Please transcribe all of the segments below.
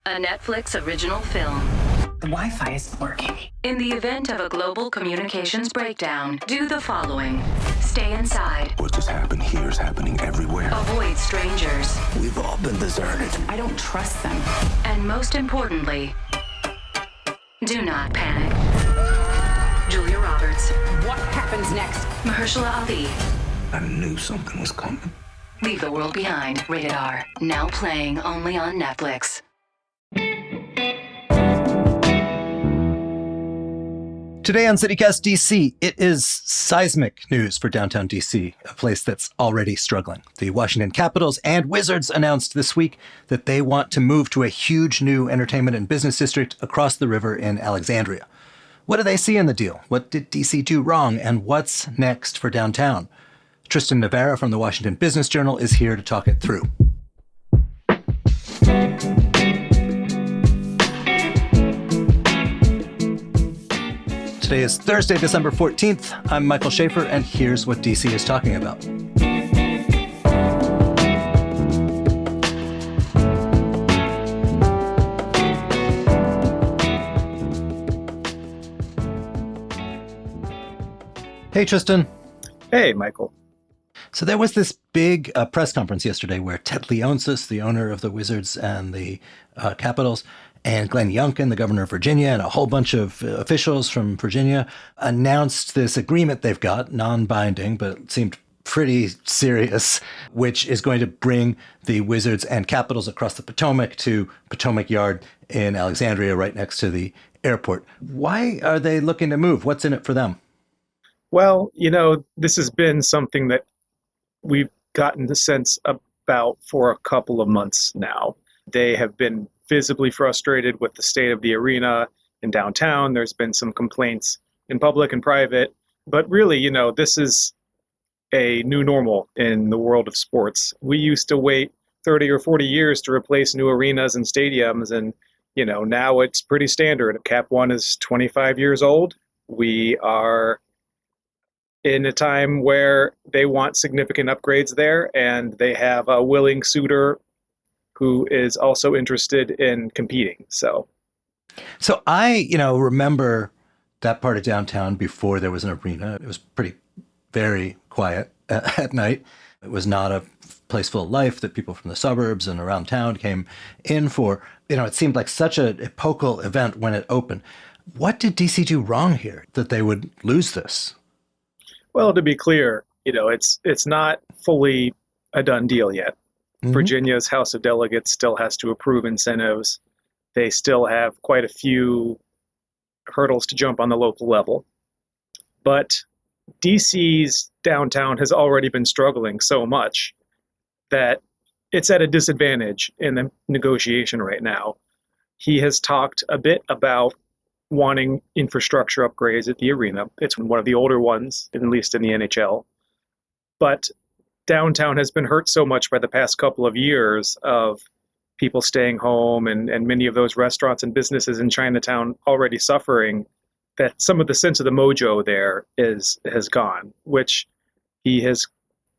a Netflix original film. The Wi-Fi isn't working. In the event of a global communications breakdown, do the following. Stay inside. What just happened here is happening everywhere. Avoid strangers. We've all been deserted. I don't trust them. And most importantly, do not panic. Julia Roberts. What happens next? Mahershala Ali. I knew something was coming. Leave the World Behind. Rated R. Now playing only on Netflix. Today on CityCast DC, it is seismic news for downtown DC, a place that's already struggling. The Washington Capitals and Wizards announced this week that they want to move to a huge new entertainment and business district across the river in Alexandria. What do they see in the deal? What did DC do wrong? And what's next for downtown? Tristan Navera from the Washington Business Journal is here to talk it through. Today is Thursday, December 14th. I'm Michael Schaefer, and here's what DC is talking about. Hey, Tristan. Hey, Michael. So there was this big press conference yesterday where Ted Leonsis, the owner of the Wizards and the Capitals, and Glenn Youngkin, the governor of Virginia, and a whole bunch of officials from Virginia announced this agreement they've got, non-binding, but it seemed pretty serious, which is going to bring the Wizards and Capitals across the Potomac to Potomac Yard in Alexandria, right next to the airport. Why are they looking to move? What's in it for them? Well, this has been something that we've gotten the sense about for a couple of months now. They have been visibly frustrated with the state of the arena in downtown. There's been some complaints in public and private, but really, this is a new normal in the world of sports. We used to wait 30 or 40 years to replace new arenas and stadiums, and, now it's pretty standard. Cap One is 25 years old. We are in a time where they want significant upgrades there, and they have a willing suitor who is also interested in competing. So I, remember that part of downtown before there was an arena. It was very quiet at night. It was not a place full of life that people from the suburbs and around town came in for. It seemed like such an epochal event when it opened. What did DC do wrong here that they would lose this? Well, to be clear, it's not fully a done deal yet. Mm-hmm. Virginia's House of Delegates still has to approve incentives. They still have quite a few hurdles to jump on the local level. But DC's downtown has already been struggling so much that it's at a disadvantage in the negotiation right now. He has talked a bit about wanting infrastructure upgrades at the arena. It's one of the older ones, at least in the NHL. But downtown has been hurt so much by the past couple of years of people staying home and many of those restaurants and businesses in Chinatown already suffering, that some of the sense of the mojo there has gone, which he has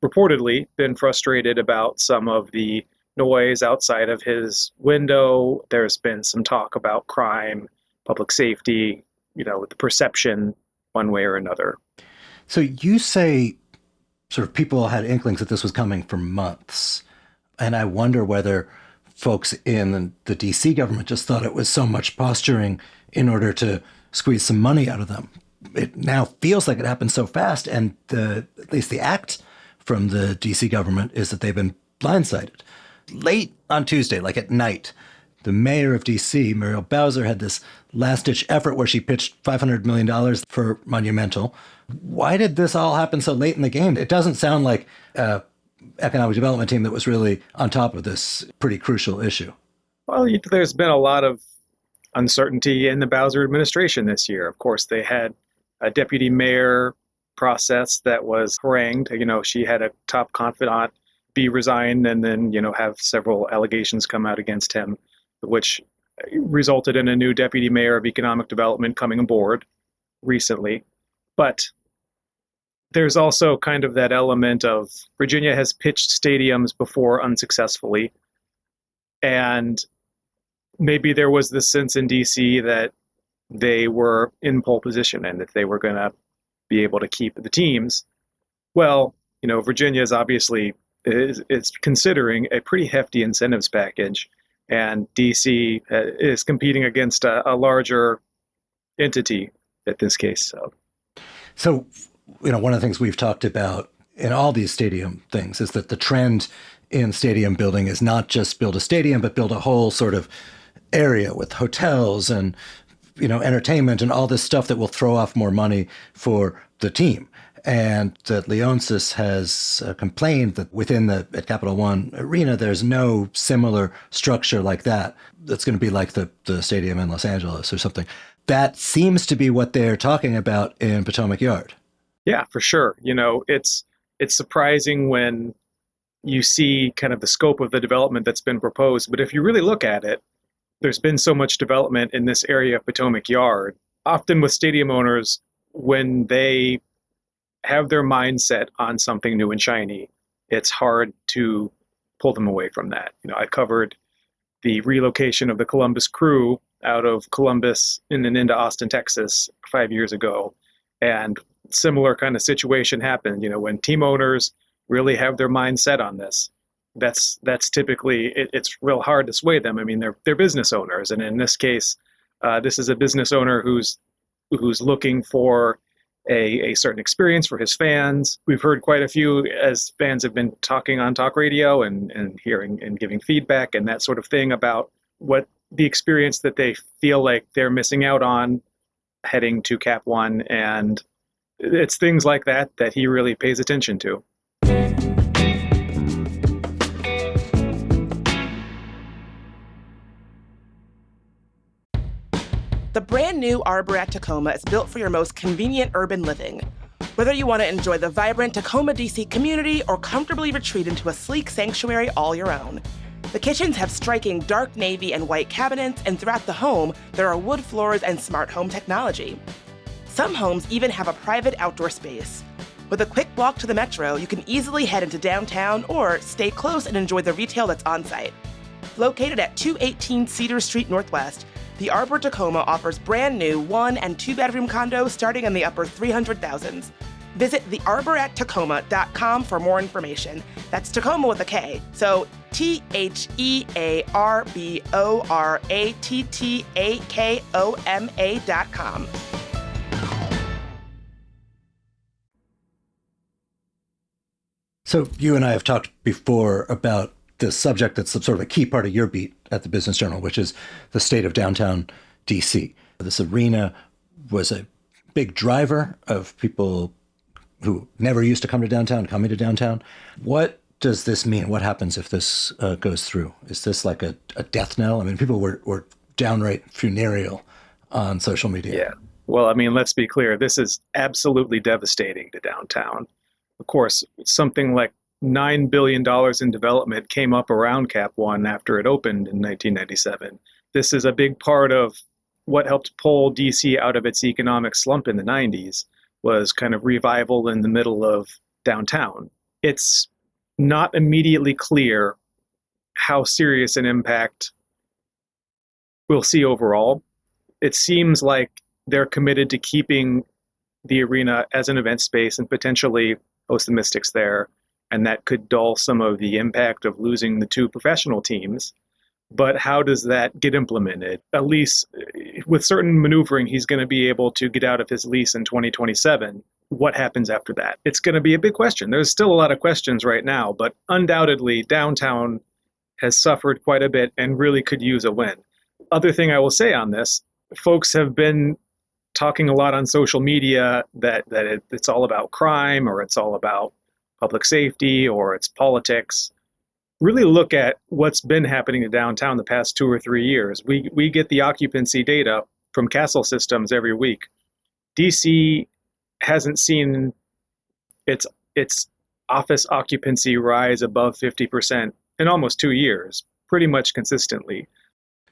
reportedly been frustrated about some of the noise outside of his window. There's been some talk about crime, public safety, the perception one way or another. So you say sort of people had inklings that this was coming for months. And I wonder whether folks in the DC government just thought it was so much posturing in order to squeeze some money out of them. It now feels like it happened so fast, and at least the act from the DC government is that they've been blindsided. Late on Tuesday, like at night, the mayor of DC, Muriel Bowser, had this last-ditch effort where she pitched $500 million for Monumental. Why did this all happen so late in the game? It doesn't sound like an economic development team that was really on top of this pretty crucial issue. Well, there's been a lot of uncertainty in the Bowser administration this year. Of course, they had a deputy mayor process that was harangued. She had a top confidant be resigned and then, have several allegations come out against him, which resulted in a new deputy mayor of economic development coming aboard recently. But there's also kind of that element of Virginia has pitched stadiums before unsuccessfully. And maybe there was this sense in DC that they were in pole position and that they were going to be able to keep the teams. Well, Virginia is obviously is considering a pretty hefty incentives package, and DC is competing against a larger entity in this case. So, one of the things we've talked about in all these stadium things is that the trend in stadium building is not just build a stadium, but build a whole sort of area with hotels and, entertainment and all this stuff that will throw off more money for the team. And that Leonsis has complained that within at Capital One Arena, there's no similar structure like that. That's going to be like the stadium in Los Angeles or something. That seems to be what they're talking about in Potomac Yard. Yeah, for sure. It's surprising when you see kind of the scope of the development that's been proposed. But if you really look at it, there's been so much development in this area of Potomac Yard. Often with stadium owners, when they have their mindset on something new and shiny, it's hard to pull them away from that. I covered the relocation of the Columbus Crew out of Columbus and into Austin, Texas 5 years ago. And similar kind of situation happened. When team owners really have their mind set on this, that's typically, it's real hard to sway them. I mean, they're business owners. And in this case, this is a business owner who's looking for a certain experience for his fans. We've heard quite a few as fans have been talking on talk radio and hearing and giving feedback and that sort of thing about what the experience that they feel like they're missing out on heading to Cap One. And it's things like that he really pays attention to. The brand new Arbor at Tacoma is built for your most convenient urban living. Whether you want to enjoy the vibrant Tacoma, DC community or comfortably retreat into a sleek sanctuary all your own. The kitchens have striking dark navy and white cabinets, and throughout the home, there are wood floors and smart home technology. Some homes even have a private outdoor space. With a quick walk to the metro, you can easily head into downtown or stay close and enjoy the retail that's on site. Located at 218 Cedar Street Northwest, the Arbor Tacoma offers brand new 1- and 2-bedroom condos starting in the upper 300,000s. Visit thearbораttacoma.com for more information. That's Tacoma with a K, so TheArborattacoma.com. So you and I have talked before about this subject that's sort of a key part of your beat at the Business Journal, which is the state of downtown DC. This arena was a big driver of people who never used to come to downtown, coming to downtown. What does this mean? What happens if this goes through? Is this like a death knell? I mean, people were downright funereal on social media. Yeah. Well, I mean, let's be clear. This is absolutely devastating to downtown. Of course, something like $9 billion in development came up around Cap One after it opened in 1997. This is a big part of what helped pull DC out of its economic slump in the 90s, was kind of revival in the middle of downtown. It's not immediately clear how serious an impact we'll see overall. It seems like they're committed to keeping the arena as an event space and potentially host the Mystics there. And that could dull some of the impact of losing the 2 professional teams. But how does that get implemented? At least with certain maneuvering, he's going to be able to get out of his lease in 2027. What happens after that? It's going to be a big question. There's still a lot of questions right now, but undoubtedly downtown has suffered quite a bit and really could use a win. Other thing I will say on this, folks have been talking a lot on social media that it's all about crime or it's all about public safety or it's politics. Really look at what's been happening to downtown the past 2 or 3 years. We get the occupancy data from Castle Systems every week. DC hasn't seen its office occupancy rise above 50% in almost 2 years, pretty much consistently.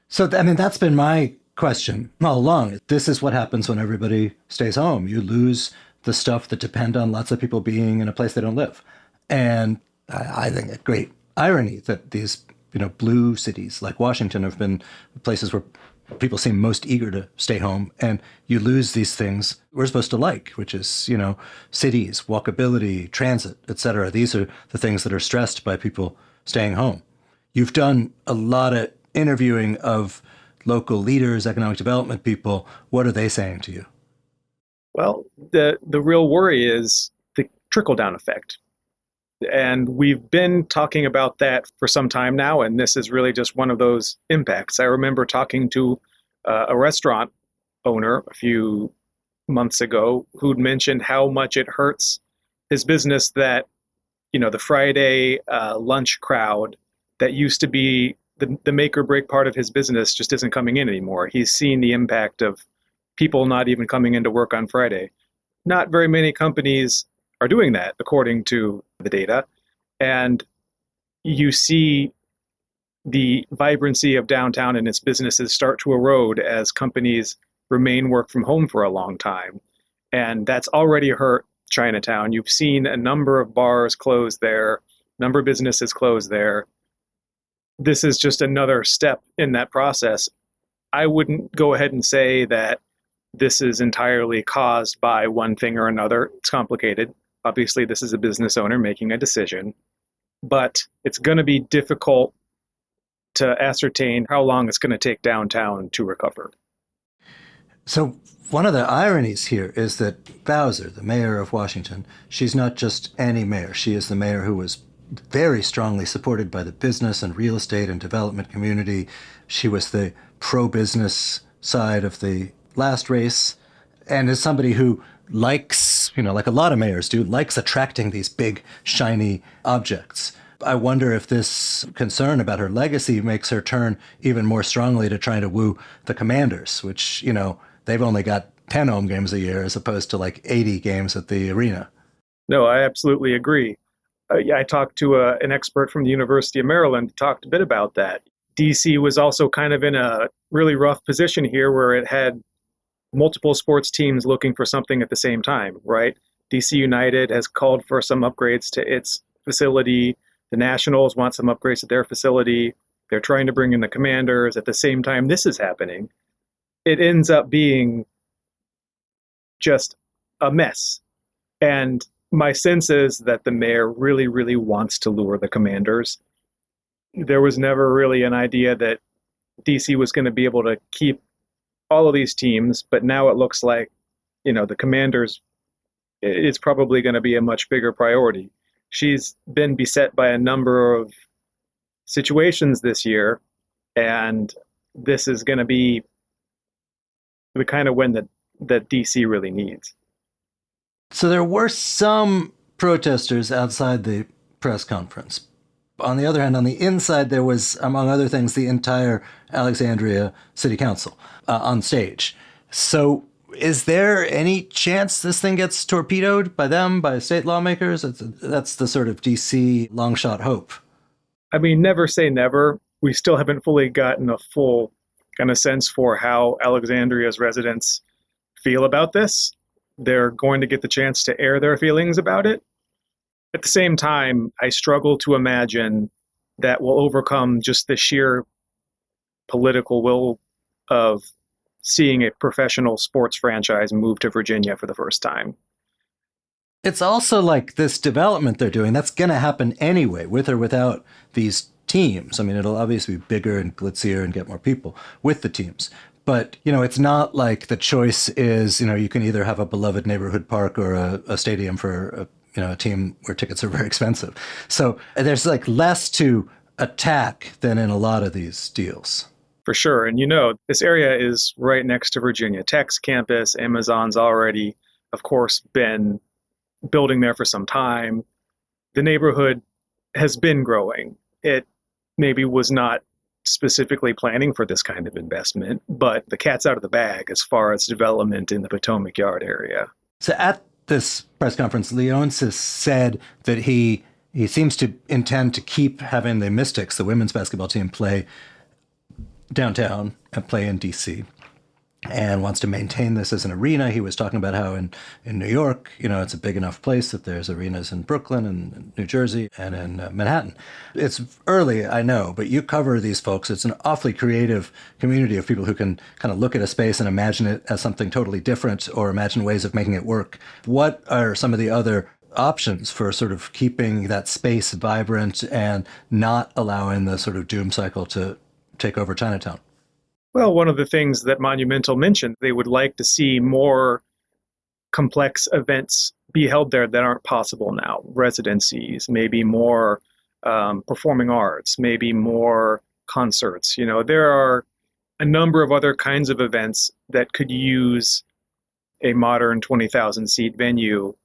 So, I mean, that's been my question all along. This is what happens when everybody stays home. You lose the stuff that depend on lots of people being in a place they don't live. And I think a great irony that these blue cities like Washington have been places where people seem most eager to stay home, and you lose these things we're supposed to like, which is, cities, walkability, transit, etc. These are the things that are stressed by people staying home. You've done a lot of interviewing of local leaders, economic development people. What are they saying to you? Well, the real worry is the trickle-down effect. And we've been talking about that for some time now, and this is really just one of those impacts. I remember talking to a restaurant owner a few months ago who'd mentioned how much it hurts his business that, the Friday lunch crowd that used to be the make or break part of his business just isn't coming in anymore. He's seen the impact of people not even coming into work on Friday. Not very many companies are doing that, according to the data. And you see the vibrancy of downtown and its businesses start to erode as companies remain work from home for a long time. And that's already hurt Chinatown. You've seen a number of bars close there, number of businesses close there. This is just another step in that process. I wouldn't go ahead and say that this is entirely caused by one thing or another. It's complicated. Obviously, this is a business owner making a decision, but it's going to be difficult to ascertain how long it's going to take downtown to recover. So one of the ironies here is that Bowser, the mayor of Washington, she's not just any mayor. She is the mayor who was very strongly supported by the business and real estate and development community. She was the pro-business side of the last race, and is somebody who likes, like a lot of mayors do, likes attracting these big, shiny objects. I wonder if this concern about her legacy makes her turn even more strongly to trying to woo the Commanders, which, they've only got 10 home games a year as opposed to like 80 games at the arena. No, I absolutely agree. I talked to an expert from the University of Maryland, talked a bit about that. DC was also kind of in a really rough position here where it had multiple sports teams looking for something at the same time, right? DC United has called for some upgrades to its facility. The Nationals want some upgrades to their facility. They're trying to bring in the Commanders. At the same time this is happening, it ends up being just a mess. And my sense is that the mayor really, really wants to lure the Commanders. There was never really an idea that DC was going to be able to keep all of these teams, but now it looks like, the Commanders, it's probably going to be a much bigger priority. She's been beset by a number of situations this year, and this is going to be the kind of win that DC really needs. So there were some protesters outside the press conference. On the other hand, on the inside, there was, among other things, the entire Alexandria City Council on stage. So is there any chance this thing gets torpedoed by them, by state lawmakers? That's the sort of DC long shot hope. I mean, never say never. We still haven't fully gotten a full kind of sense for how Alexandria's residents feel about this. They're going to get the chance to air their feelings about it. At the same time, I struggle to imagine that will overcome just the sheer political will of seeing a professional sports franchise move to Virginia for the first time. It's also like this development they're doing, that's going to happen anyway, with or without these teams. I mean, it'll obviously be bigger and glitzier and get more people with the teams. But, it's not like the choice is, you can either have a beloved neighborhood park or a stadium for a team where tickets are very expensive. So there's like less to attack than in a lot of these deals. For sure. And this area is right next to Virginia Tech's campus. Amazon's already, of course, been building there for some time. The neighborhood has been growing. It maybe was not specifically planning for this kind of investment, but the cat's out of the bag as far as development in the Potomac Yard area. So at this press conference, Leonsis said that he seems to intend to keep having the Mystics, the women's basketball team, play downtown and play in DC. and wants to maintain this as an arena. He was talking about how in New York, it's a big enough place that there's arenas in Brooklyn and New Jersey and in Manhattan. It's early, I know, but you cover these folks. It's an awfully creative community of people who can kind of look at a space and imagine it as something totally different or imagine ways of making it work. What are some of the other options for sort of keeping that space vibrant and not allowing the sort of doom cycle to take over Chinatown? Well, one of the things that Monumental mentioned, they would like to see more complex events be held there that aren't possible now. Residencies, maybe more performing arts, maybe more concerts. There are a number of other kinds of events that could use a modern 20,000 seat venue.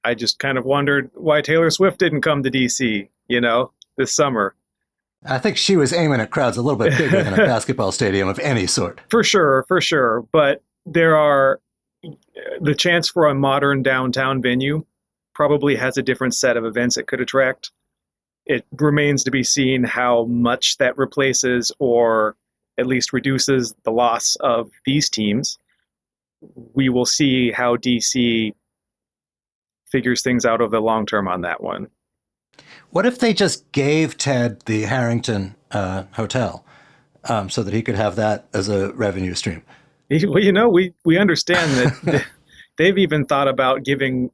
I just kind of wondered why Taylor Swift didn't come to DC, this summer. I think she was aiming at crowds a little bit bigger than a basketball stadium of any sort. For sure. But there are the chance for a modern downtown venue probably has a different set of events it could attract. It remains to be seen how much that replaces or at least reduces the loss of these teams. We will see how DC figures things out over the long term on that one. What if they just gave Ted the Harrington Hotel so that he could have that as a revenue stream? Well, we understand that they've even thought about giving,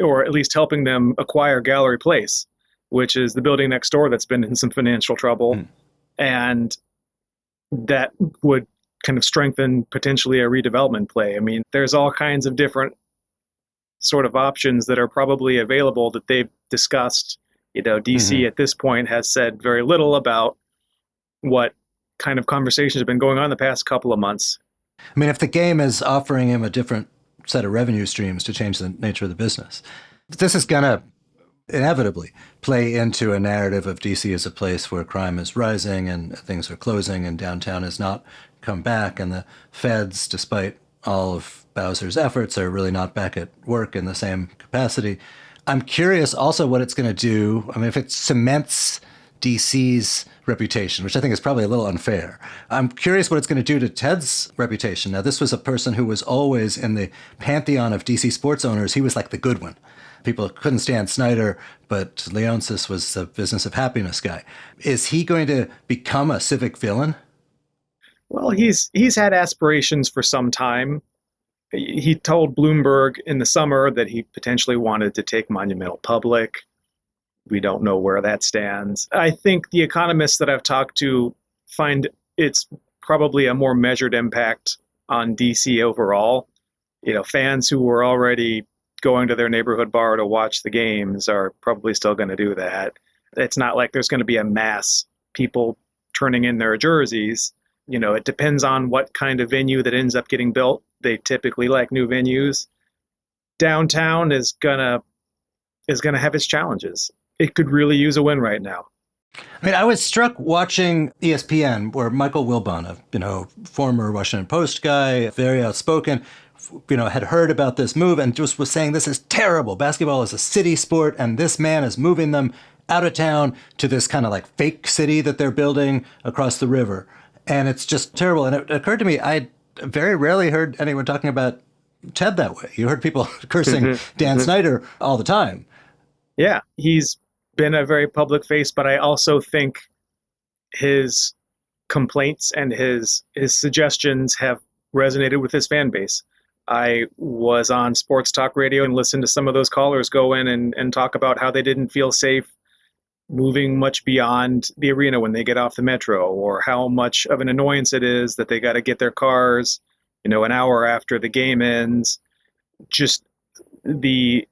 or at least helping them acquire Gallery Place, which is the building next door that's been in some financial trouble. And that would kind of strengthen potentially a redevelopment play. I mean, there's all kinds of different sort of options that are probably available that they've discussed. DC at this point has said very little about what kind of conversations have been going on the past couple of months. I mean, if the game is offering him a different set of revenue streams to change the nature of the business, this is going to inevitably play into a narrative of DC as a place where crime is rising and things are closing and downtown has not come back. And the feds, despite all of Bowser's efforts, are really not back at work in the same capacity. I'm curious also what it's going to do. I mean, if it cements DC's reputation, which I think is probably a little unfair. I'm curious what it's going to do to Ted's reputation. Now, this was a person who was always in the pantheon of DC sports owners. He was like the good one. People couldn't stand Snyder, but Leonsis was the business of happiness guy. Is he going to become a civic villain? Well, he's had aspirations for some time. He told Bloomberg in the summer that he potentially wanted to take Monumental public. We don't know where that stands. I think the economists that I've talked to find it's probably a more measured impact on DC overall. Fans who were already going to their neighborhood bar to watch the games are probably still going to do that. It's not like there's going to be a mass people turning in their jerseys. It depends on what kind of venue that ends up getting built. They typically like new venues. Downtown is gonna have its challenges. It could really use a win right now. I mean, I was struck watching ESPN where Michael Wilbon, a former Washington Post guy, very outspoken, had heard about this move and just was saying this is terrible. Basketball is a city sport, and this man is moving them out of town to this kind of like fake city that they're building across the river. And it's just terrible. And it occurred to me, I very rarely heard anyone talking about Ted that way. You heard people cursing Dan Snyder all the time. Yeah, he's been a very public face, but I also think his complaints and his suggestions have resonated with his fan base. I was on sports talk radio and listened to some of those callers go in and talk about how they didn't feel safe moving much beyond the arena when they get off the metro, or how much of an annoyance it is that they got to get their cars, an hour after the game ends. Just the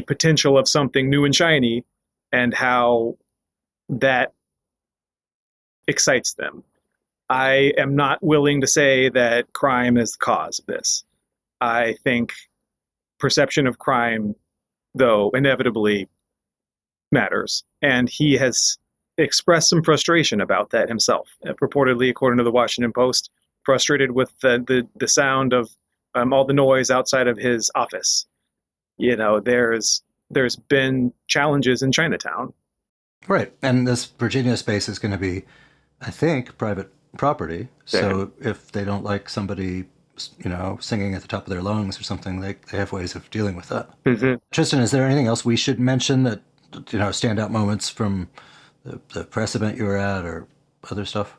potential of something new and shiny and how that excites them. I am not willing to say that crime is the cause of this. I think perception of crime, though, inevitably matters. And he has expressed some frustration about that himself. Purportedly, according to the Washington Post, frustrated with the sound of all the noise outside of his office. There's been challenges in Chinatown. Right. And this Virginia space is going to be, I think, private property. So if they don't like somebody singing at the top of their lungs or something. They have ways of dealing with that. Mm-hmm. Tristan, is there anything else we should mention that, standout moments from the press event you were at or other stuff?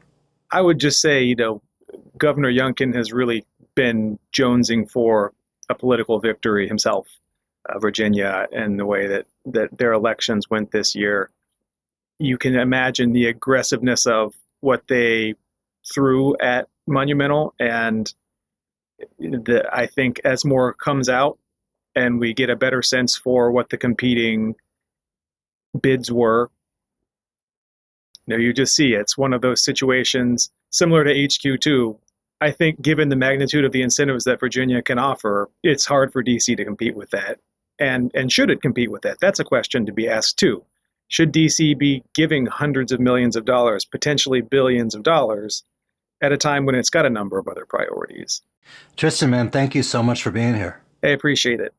I would just say, Governor Youngkin has really been jonesing for a political victory himself, Virginia, and the way that their elections went this year. You can imagine the aggressiveness of what they threw at Monumental, and I think as more comes out and we get a better sense for what the competing bids were, you just see it's one of those situations similar to HQ2. I think given the magnitude of the incentives that Virginia can offer, it's hard for DC to compete with that. And should it compete with that? That's a question to be asked too. Should DC be giving hundreds of millions of dollars, potentially billions of dollars, at a time when it's got a number of other priorities? Tristan, man, thank you so much for being here. I appreciate it.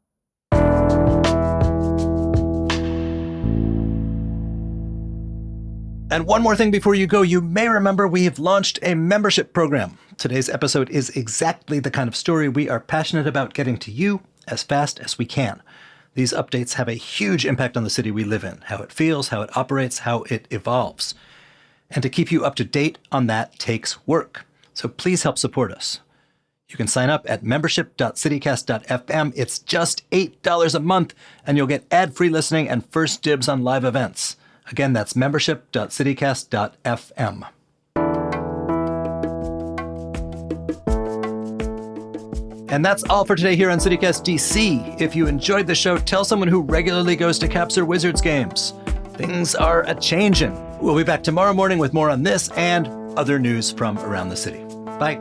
And one more thing before you go, you may remember we've launched a membership program. Today's episode is exactly the kind of story we are passionate about getting to you as fast as we can. These updates have a huge impact on the city we live in, how it feels, how it operates, how it evolves. And to keep you up to date on that takes work. So please help support us. You can sign up at membership.citycast.fm. It's just $8 a month, and you'll get ad-free listening and first dibs on live events. Again, that's membership.citycast.fm. And that's all for today here on CityCast DC. If you enjoyed the show, tell someone who regularly goes to Caps or Wizards games. Things are a-changin'. We'll be back tomorrow morning with more on this and other news from around the city. Bye.